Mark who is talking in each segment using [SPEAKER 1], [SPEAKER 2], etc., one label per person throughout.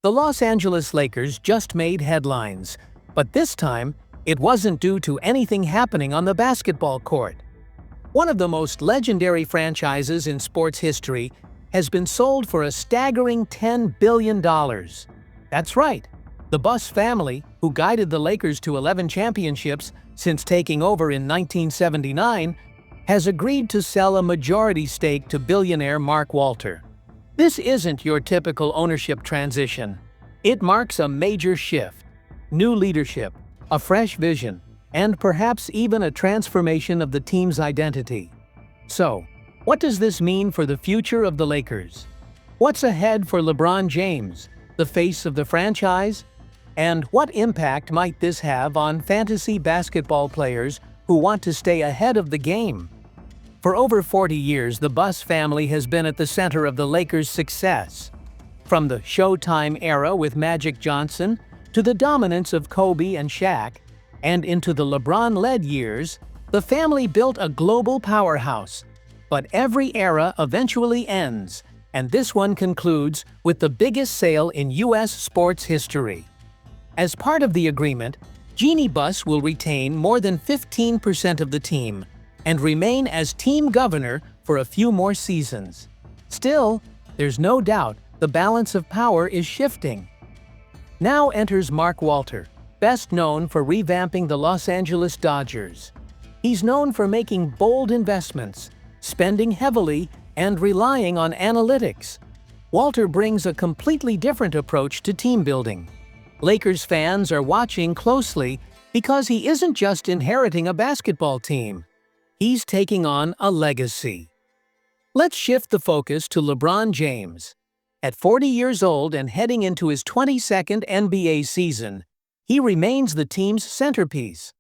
[SPEAKER 1] The Los Angeles Lakers just made headlines, but this time, it wasn't due to anything happening on the basketball court. One of the most legendary franchises in sports history has been sold for a staggering $10 billion. That's right, the Buss family, who guided the Lakers to 11 championships since taking over in 1979, has agreed to sell a majority stake to billionaire Mark Walter. This isn't your typical ownership transition. It marks a major shift, new leadership, a fresh vision, and perhaps even a transformation of the team's identity. So, what does this mean for the future of the Lakers? What's ahead for LeBron James, the face of the franchise? And what impact might this have on fantasy basketball players who want to stay ahead of the game? For over 40 years, the Buss family has been at the center of the Lakers' success. From the Showtime era with Magic Johnson to the dominance of Kobe and Shaq, and into the LeBron-led years, the family built a global powerhouse. But every era eventually ends, and this one concludes with the biggest sale in U.S. sports history. As part of the agreement, Jeanie Buss will retain more than 15% of the team and remain as team governor for a few more seasons. Still, there's no doubt the balance of power is shifting. Now enters Mark Walter, best known for revamping the Los Angeles Dodgers. He's known for making bold investments, spending heavily, and relying on analytics. Walter brings a completely different approach to team building. Lakers fans are watching closely because he isn't just inheriting a basketball team. He's taking on a legacy. Let's shift the focus to LeBron James. At 40 years old and heading into his 22nd NBA season, he remains the team's centerpiece.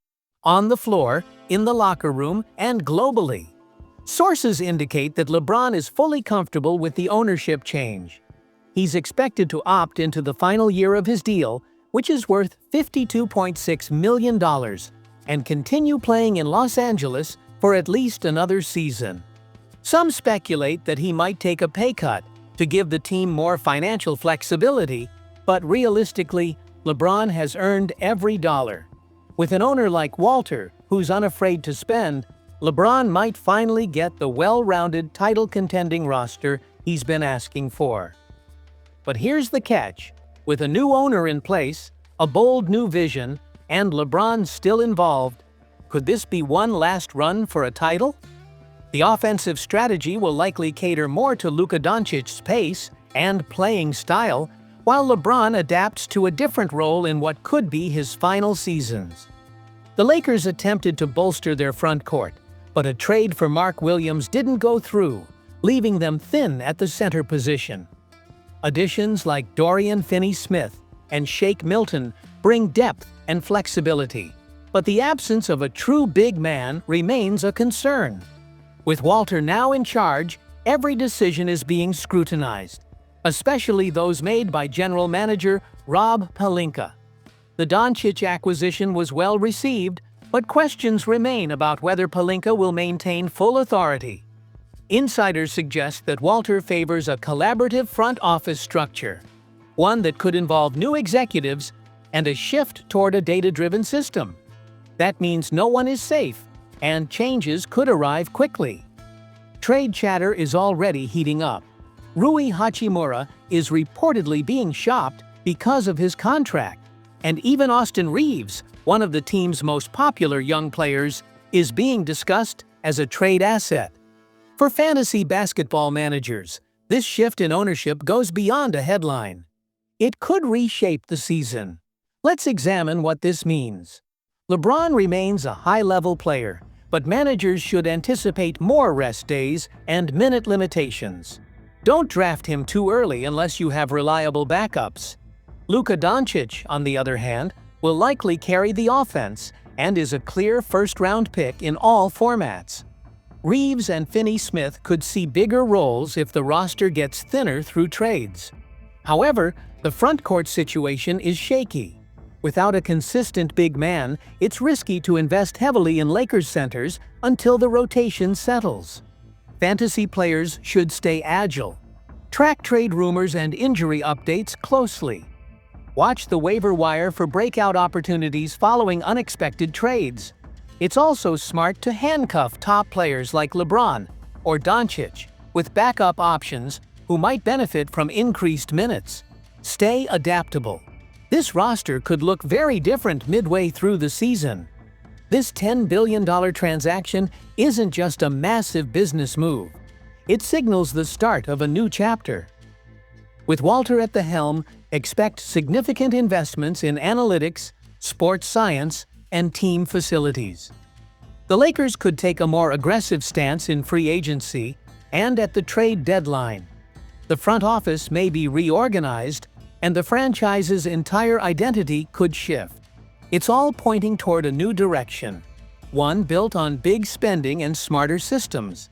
[SPEAKER 1] On the floor, in the locker room, and globally. Sources indicate that LeBron is fully comfortable with the ownership change. He's expected to opt into the final year of his deal, which is worth $52.6 million, and continue playing in Los Angeles for at least another season. Some speculate that he might take a pay cut to give the team more financial flexibility, but realistically, LeBron has earned every dollar. With an owner like Walter, who's unafraid to spend, LeBron might finally get the well-rounded title-contending roster he's been asking for. But here's the catch. With a new owner in place, a bold new vision, and LeBron still involved, could this be one last run for a title? The offensive strategy will likely cater more to Luka Doncic's pace and playing style, while LeBron adapts to a different role in what could be his final seasons. The Lakers attempted to bolster their front court, but a trade for Mark Williams didn't go through, leaving them thin at the center position. Additions like Dorian Finney-Smith and Shake Milton bring depth and flexibility, but the absence of a true big man remains a concern. With Walter now in charge, every decision is being scrutinized, especially those made by general manager Rob Pelinka. The Doncic acquisition was well received, but questions remain about whether Pelinka will maintain full authority. Insiders suggest that Walter favors a collaborative front office structure, one that could involve new executives and a shift toward a data-driven system. That means no one is safe, and changes could arrive quickly. Trade chatter is already heating up. Rui Hachimura is reportedly being shopped because of his contract, and even Austin Reeves, one of the team's most popular young players, is being discussed as a trade asset. For fantasy basketball managers, this shift in ownership goes beyond a headline. It could reshape the season. Let's examine what this means. LeBron remains a high-level player, but managers should anticipate more rest days and minute limitations. Don't draft him too early unless you have reliable backups. Luka Doncic, on the other hand, will likely carry the offense and is a clear first-round pick in all formats. Reeves and Finney-Smith could see bigger roles if the roster gets thinner through trades. However, the frontcourt situation is shaky. Without a consistent big man, it's risky to invest heavily in Lakers centers until the rotation settles. Fantasy players should stay agile. Track trade rumors and injury updates closely. Watch the waiver wire for breakout opportunities following unexpected trades. It's also smart to handcuff top players like LeBron or Doncic with backup options who might benefit from increased minutes. Stay adaptable. This roster could look very different midway through the season. This $10 billion transaction isn't just a massive business move. It signals the start of a new chapter. With Walter at the helm, expect significant investments in analytics, sports science, and team facilities. The Lakers could take a more aggressive stance in free agency and at the trade deadline. The front office may be reorganized, and the franchise's entire identity could shift. It's all pointing toward a new direction, one built on big spending and smarter systems.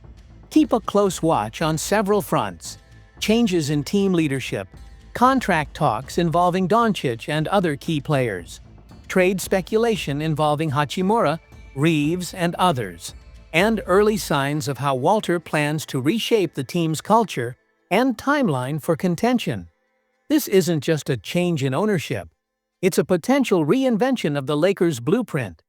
[SPEAKER 1] Keep a close watch on several fronts: changes in team leadership, contract talks involving Doncic and other key players, trade speculation involving Hachimura, Reeves, and others, and early signs of how Walter plans to reshape the team's culture and timeline for contention. This isn't just a change in ownership. It's a potential reinvention of the Lakers' blueprint.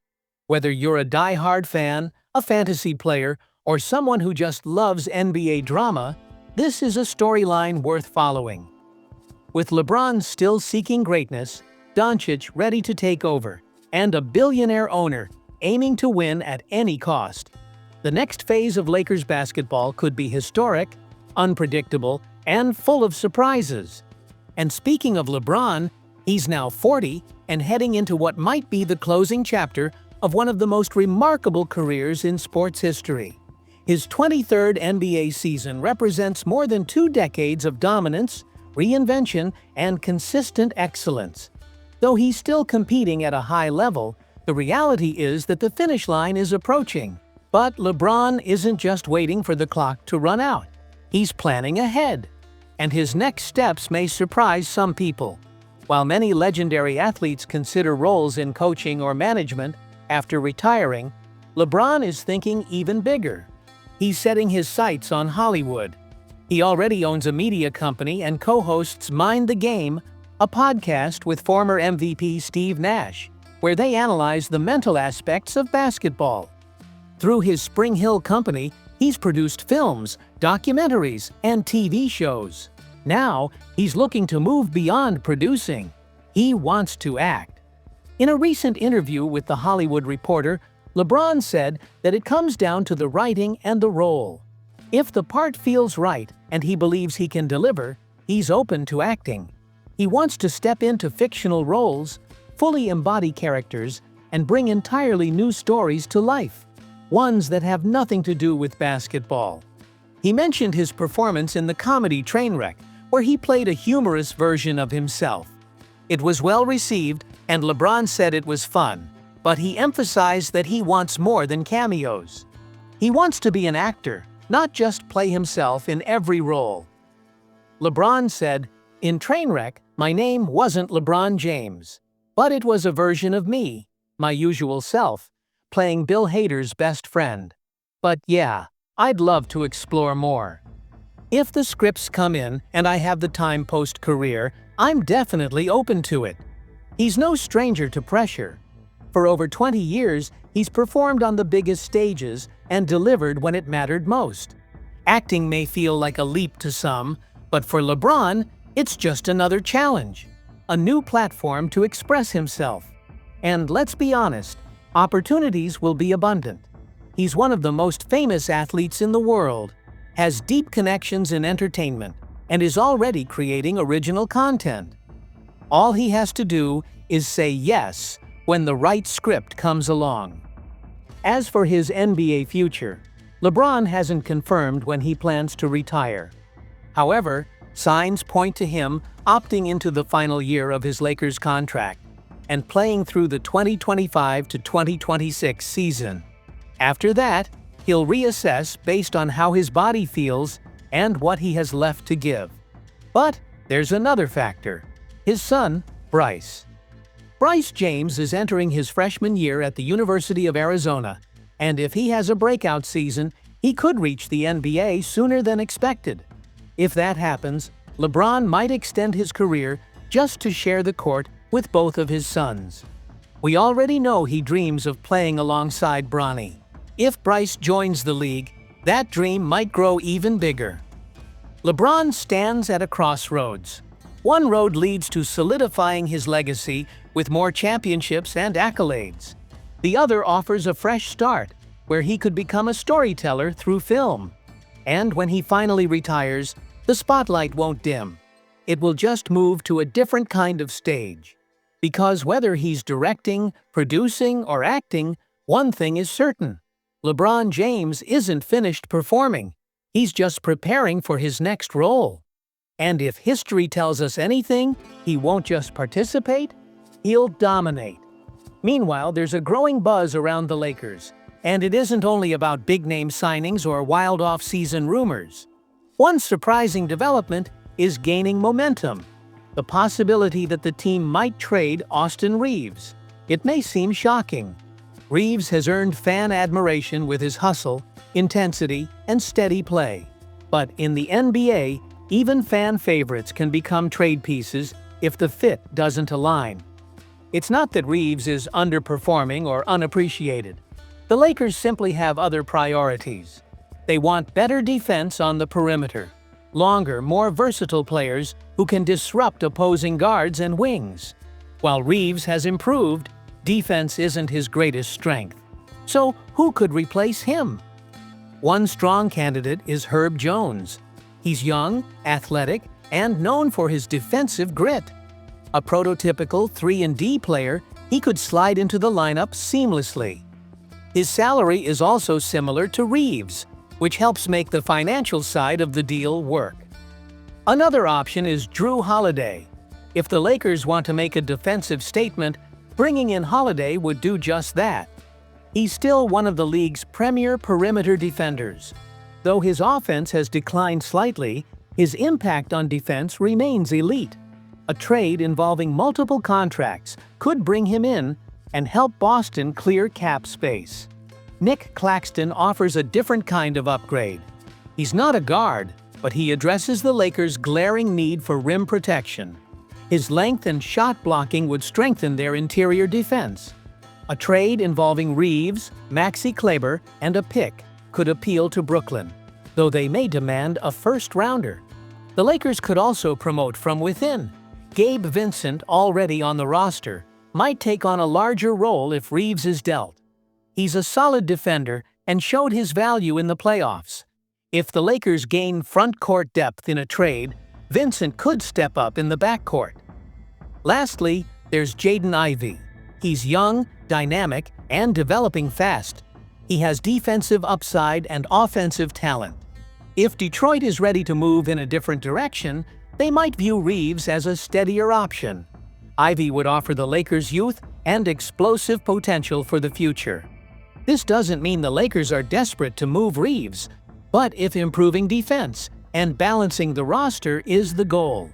[SPEAKER 1] Whether you're a die-hard fan, a fantasy player, or someone who just loves NBA drama, this is a storyline worth following. With LeBron still seeking greatness, Doncic ready to take over, and a billionaire owner aiming to win at any cost, the next phase of Lakers basketball could be historic, unpredictable, and full of surprises. And speaking of LeBron, he's now 40 and heading into what might be the closing chapter of one of the most remarkable careers in sports history. His 23rd NBA season represents more than 2 decades of dominance, reinvention, and consistent excellence. Though he's still competing at a high level, the reality is that the finish line is approaching. But LeBron isn't just waiting for the clock to run out. He's planning ahead, and his next steps may surprise some people. While many legendary athletes consider roles in coaching or management after retiring, LeBron is thinking even bigger. He's setting his sights on Hollywood. He already owns a media company and co-hosts Mind the Game, a podcast with former MVP Steve Nash, where they analyze the mental aspects of basketball. Through his Spring Hill company, he's produced films, documentaries, and TV shows. Now, he's looking to move beyond producing. He wants to act. In a recent interview with The Hollywood Reporter, LeBron said that it comes down to the writing and the role. If the part feels right and he believes he can deliver, he's open to acting. He wants to step into fictional roles, fully embody characters, and bring entirely new stories to life, ones that have nothing to do with basketball. He mentioned his performance in the comedy Trainwreck, where he played a humorous version of himself. It was well received, and LeBron said it was fun, but he emphasized that he wants more than cameos. He wants to be an actor, not just play himself in every role. LeBron said, "In Trainwreck, my name wasn't LeBron James, but it was a version of me, my usual self, playing Bill Hader's best friend. But yeah, I'd love to explore more. If the scripts come in and I have the time post-career, I'm definitely open to it." He's no stranger to pressure. For over 20 years, he's performed on the biggest stages and delivered when it mattered most. Acting may feel like a leap to some, but for LeBron, it's just another challenge, a new platform to express himself. And let's be honest, opportunities will be abundant. He's one of the most famous athletes in the world, has deep connections in entertainment, and is already creating original content. All he has to do is say yes when the right script comes along. As for his NBA future, LeBron hasn't confirmed when he plans to retire. However, signs point to him opting into the final year of his Lakers contract and playing through the 2025 to 2026 season. After that, he'll reassess based on how his body feels and what he has left to give. But there's another factor: his son, Bryce. Bryce James is entering his freshman year at the University of Arizona, and if he has a breakout season, He could reach the NBA sooner than expected. If that happens, LeBron might extend his career just to share the court with both of his sons. We already know he dreams of playing alongside Bronny. If Bryce joins the league, that dream might grow even bigger. LeBron stands at a crossroads. One road leads to solidifying his legacy with more championships and accolades. The other offers a fresh start, where he could become a storyteller through film. And when he finally retires, the spotlight won't dim. It will just move to a different kind of stage. Because whether he's directing, producing, or acting, one thing is certain. LeBron James isn't finished performing. He's just preparing for his next role. And if history tells us anything, he won't just participate, he'll dominate. Meanwhile, there's a growing buzz around the Lakers. And it isn't only about big-name signings or wild off-season rumors. One surprising development is gaining momentum. The possibility that the team might trade Austin Reeves. It may seem shocking. Reeves has earned fan admiration with his hustle, intensity, and steady play. But in the NBA, even fan favorites can become trade pieces if the fit doesn't align. It's not that Reeves is underperforming or unappreciated. The Lakers simply have other priorities. They want better defense on the perimeter, longer, more versatile players who can disrupt opposing guards and wings. While Reeves has improved, defense isn't his greatest strength. So who could replace him? One strong candidate is Herb Jones. He's young, athletic, and known for his defensive grit. A prototypical 3-and-D player, he could slide into the lineup seamlessly. His salary is also similar to Reeves, which helps make the financial side of the deal work. Another option is Drew Holiday. If the Lakers want to make a defensive statement, bringing in Holiday would do just that. He's still one of the league's premier perimeter defenders. Though his offense has declined slightly, his impact on defense remains elite. A trade involving multiple contracts could bring him in and help Boston clear cap space. Nick Claxton offers a different kind of upgrade. He's not a guard, but he addresses the Lakers' glaring need for rim protection. His length and shot blocking would strengthen their interior defense. A trade involving Reeves, Maxi Kleber, and a pick could appeal to Brooklyn, though they may demand a first-rounder. The Lakers could also promote from within. Gabe Vincent, already on the roster, might take on a larger role if Reeves is dealt. He's a solid defender and showed his value in the playoffs. If the Lakers gain front-court depth in a trade, Vincent could step up in the backcourt. Lastly, there's Jaden Ivey. He's young, dynamic, and developing fast. He has defensive upside and offensive talent. If Detroit is ready to move in a different direction, they might view Reeves as a steadier option. Ivey would offer the Lakers youth and explosive potential for the future. This doesn't mean the Lakers are desperate to move Reeves, but if improving defense and balancing the roster is the goal,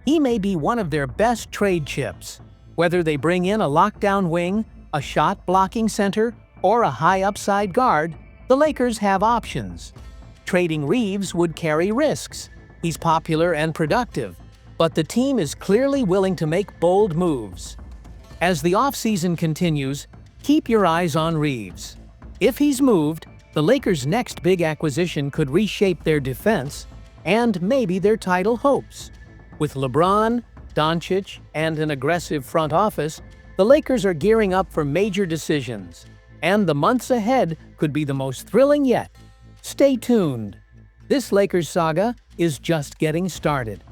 [SPEAKER 1] he may be one of their best trade chips. Whether they bring in a lockdown wing, a shot-blocking center, or a high-upside guard, the Lakers have options. Trading Reeves would carry risks. He's popular and productive, but the team is clearly willing to make bold moves. As the offseason continues, keep your eyes on Reeves. If he's moved, the Lakers' next big acquisition could reshape their defense and maybe their title hopes. With LeBron, Doncic, and an aggressive front office, the Lakers are gearing up for major decisions, and the months ahead could be the most thrilling yet. Stay tuned. This Lakers saga is just getting started.